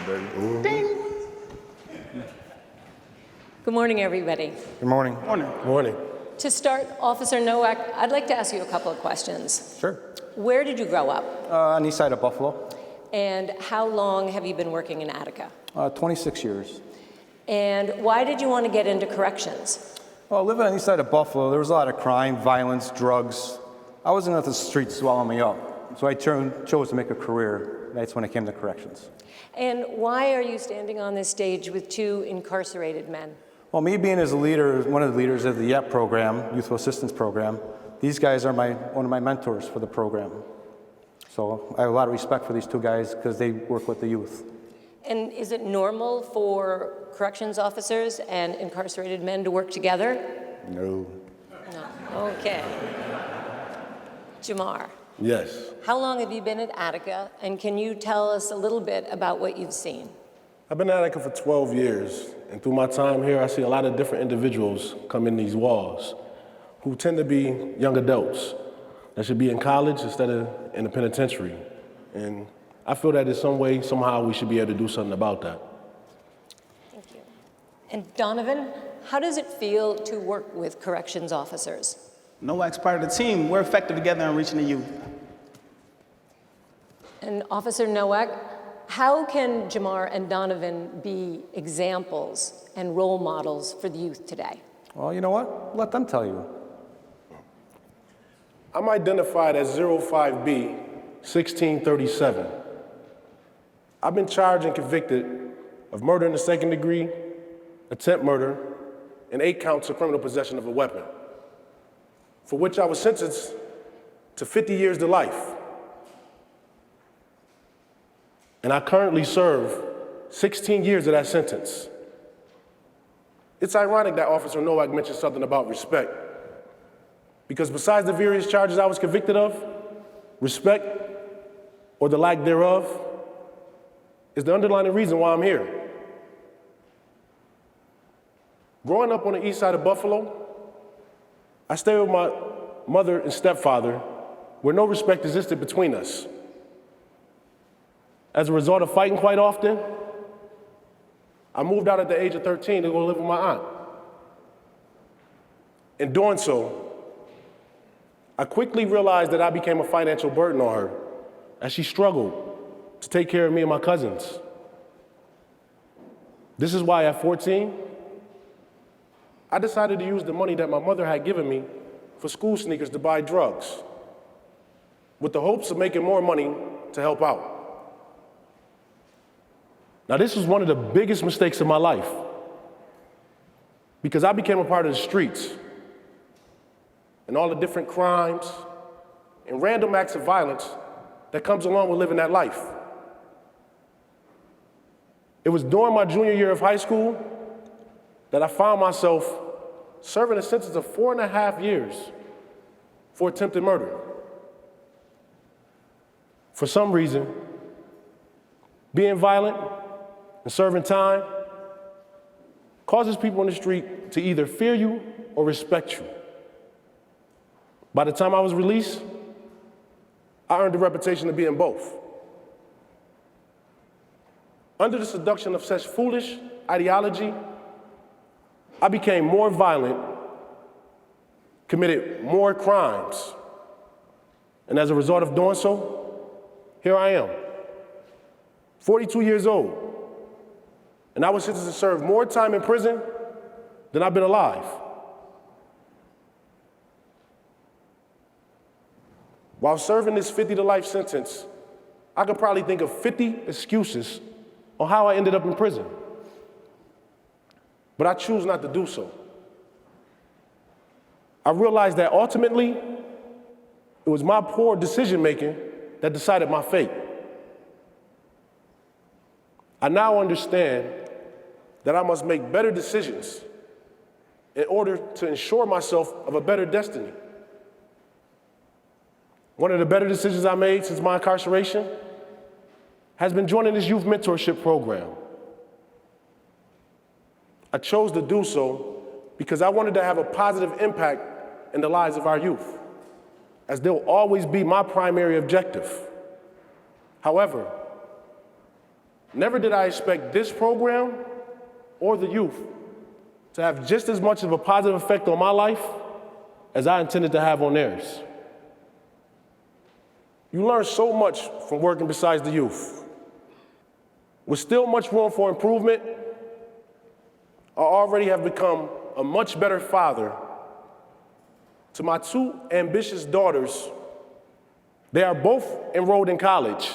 baby. Ooh. Ding. Good morning, everybody. Good morning. Morning. Morning. To start, Officer Nowak, I'd like to ask you a couple of questions. Sure. Where did you grow up? On the east side of Buffalo. And how long have you been working in Attica? 26 years. And why did you want to get into corrections? Well, living on the east side of Buffalo, there was a lot of crime, violence, drugs. I wasn't going to let the streets swallow me up. So I chose to make a career. That's when I came to corrections. And why are you standing on this stage with two incarcerated men? Well, me being as a leader, one of the leaders of the YEP program, Youthful Assistance Program, these guys are one of my mentors for the program. So I have a lot of respect for these two guys because they work with the youth. And is it normal for corrections officers and incarcerated men to work together? No. No. Okay. Jemar. Yes. How long have you been at Attica, and can you tell us a little bit about what you've seen? I've been at Attica for 12 years, and through my time here, I see a lot of different individuals come in these walls who tend to be young adults that should be in college instead of in the penitentiary. And I feel that in some way, somehow, we should be able to do something about that. Thank you. And Donovan, how does it feel to work with corrections officers? Nowak's part of the team. We're effective together in reaching the youth. And Officer Nowak, how can Jemar and Donovan be examples and role models for the youth today? Well, you know what? Let them tell you. I'm identified as 05B 1637. I've been charged and convicted of murder in the second degree, attempt murder, and 8 counts of criminal possession of a weapon, for which I was sentenced to 50 years to life. And I currently serve 16 years of that sentence. It's ironic that Officer Nowak mentioned something about respect, because besides the various charges I was convicted of, respect, or the lack thereof, is the underlying reason why I'm here. Growing up on the east side of Buffalo, I stayed with my mother and stepfather where no respect existed between us. As a result of fighting quite often, I moved out at the age of 13 to go live with my aunt. In doing so, I quickly realized that I became a financial burden on her as she struggled to take care of me and my cousins. This is why at 14, I decided to use the money that my mother had given me for school sneakers to buy drugs, with the hopes of making more money to help out. Now, this was one of the biggest mistakes of my life, because I became a part of the streets and all the different crimes and random acts of violence that comes along with living that life. It was during my junior year of high school that I found myself serving a sentence of 4.5 years for attempted murder. For some reason, being violent and serving time causes people in the street to either fear you or respect you. By the time I was released, I earned a reputation of being both. Under the seduction of such foolish ideology, I became more violent, committed more crimes, and as a result of doing so, here I am, 42 years old, and I was sentenced to serve more time in prison than I've been alive. While serving this 50 to life sentence, I could probably think of 50 excuses on how I ended up in prison. But I choose not to do so. I realized that ultimately, it was my poor decision-making that decided my fate. I now understand that I must make better decisions in order to ensure myself of a better destiny. One of the better decisions I made since my incarceration has been joining this youth mentorship program. I chose to do so because I wanted to have a positive impact in the lives of our youth, as they'll always be my primary objective. However, Never did I expect this program or the youth to have just as much of a positive effect on my life as I intended to have on theirs. You learn so much from working besides the youth. With still much room for improvement, I already have become a much better father to my two ambitious daughters. They are both enrolled in college.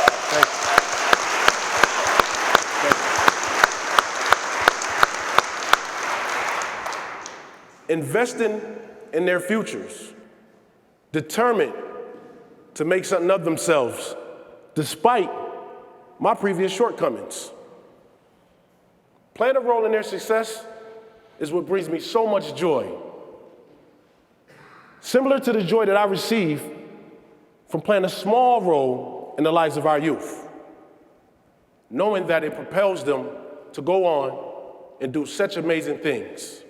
Thank you. Investing in their futures, determined to make something of themselves, despite my previous shortcomings. Playing a role in their success is what brings me so much joy. Similar to the joy that I receive from playing a small role in the lives of our youth, knowing that it propels them to go on and do such amazing things.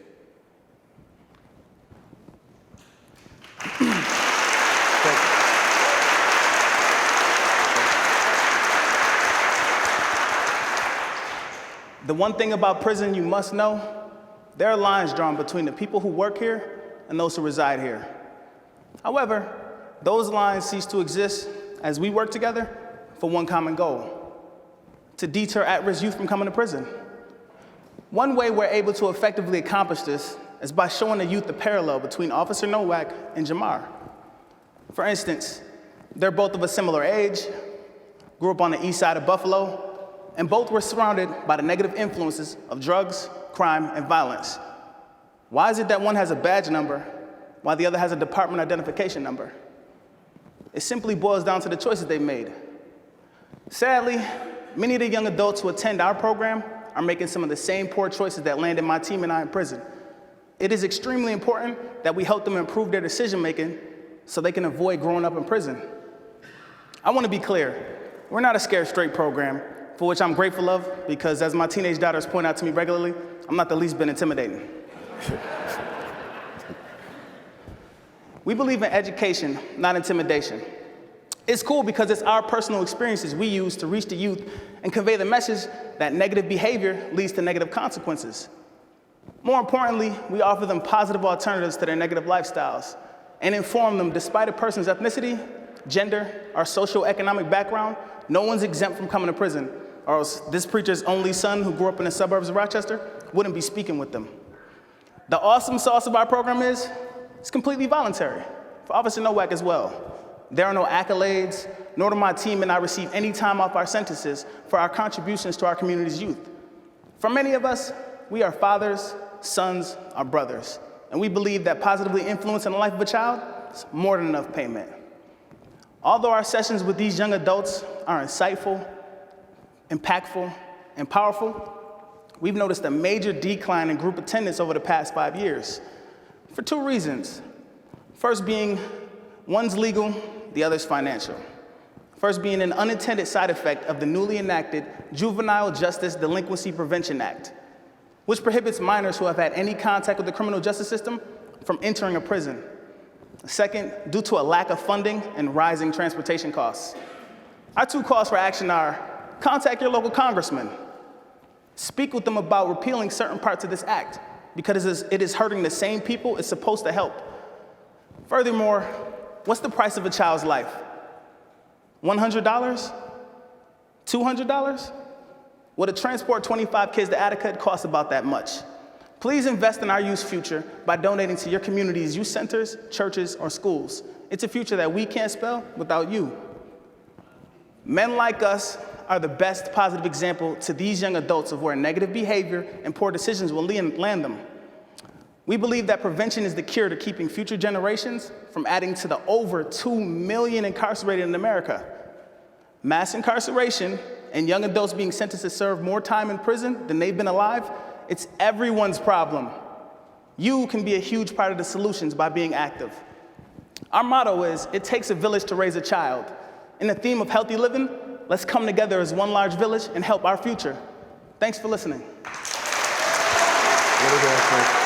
The one thing about prison you must know, there are lines drawn between the people who work here and those who reside here. However, those lines cease to exist as we work together for one common goal: to deter at-risk youth from coming to prison. One way we're able to effectively accomplish this is by showing the youth the parallel between Officer Nowak and Jemar. For instance, they're both of a similar age, grew up on the east side of Buffalo, and both were surrounded by the negative influences of drugs, crime, and violence. Why is it that one has a badge number while the other has a department identification number? It simply boils down to the choices they made. Sadly, many of the young adults who attend our program are making some of the same poor choices that landed my team and I in prison. It is extremely important that we help them improve their decision-making so they can avoid growing up in prison. I want to be clear, we're not a scared straight program, for which I'm grateful of, because as my teenage daughters point out to me regularly, I'm not the least bit intimidating. We believe in education, not intimidation. It's cool because it's our personal experiences we use to reach the youth and convey the message that negative behavior leads to negative consequences. More importantly, we offer them positive alternatives to their negative lifestyles and inform them despite a person's ethnicity, gender, or socioeconomic background, no one's exempt from coming to prison, or else this preacher's only son who grew up in the suburbs of Rochester wouldn't be speaking with them. The awesome sauce of our program is it's completely voluntary, for Officer Nowak as well. There are no accolades, nor do my team and I receive any time off our sentences for our contributions to our community's youth. For many of us, we are fathers, sons, or brothers, and we believe that positively influencing the life of a child is more than enough payment. Although our sessions with these young adults are insightful, impactful, and powerful, we've noticed a major decline in group attendance over the past 5 years for two reasons. First being, one's legal, the other's financial. First being an unintended side effect of the newly enacted Juvenile Justice Delinquency Prevention Act, which prohibits minors who have had any contact with the criminal justice system from entering a prison. Second, due to a lack of funding and rising transportation costs. Our two calls for action are: contact your local congressman. Speak with them about repealing certain parts of this act because it is hurting the same people it's supposed to help. Furthermore, what's the price of a child's life? $100? $200? Well, to transport 25 kids to Attica, it costs about that much. Please invest in our youth's future by donating to your community's youth centers, churches, or schools. It's a future that we can't spell without you. Men like us are the best positive example to these young adults of where negative behavior and poor decisions will land them. We believe that prevention is the cure to keeping future generations from adding to the over 2 million incarcerated in America. Mass incarceration and young adults being sentenced to serve more time in prison than they've been alive, it's everyone's problem. You can be a huge part of the solutions by being active. Our motto is, it takes a village to raise a child. In the theme of healthy living, let's come together as one large village and help our future. Thanks for listening. Really good,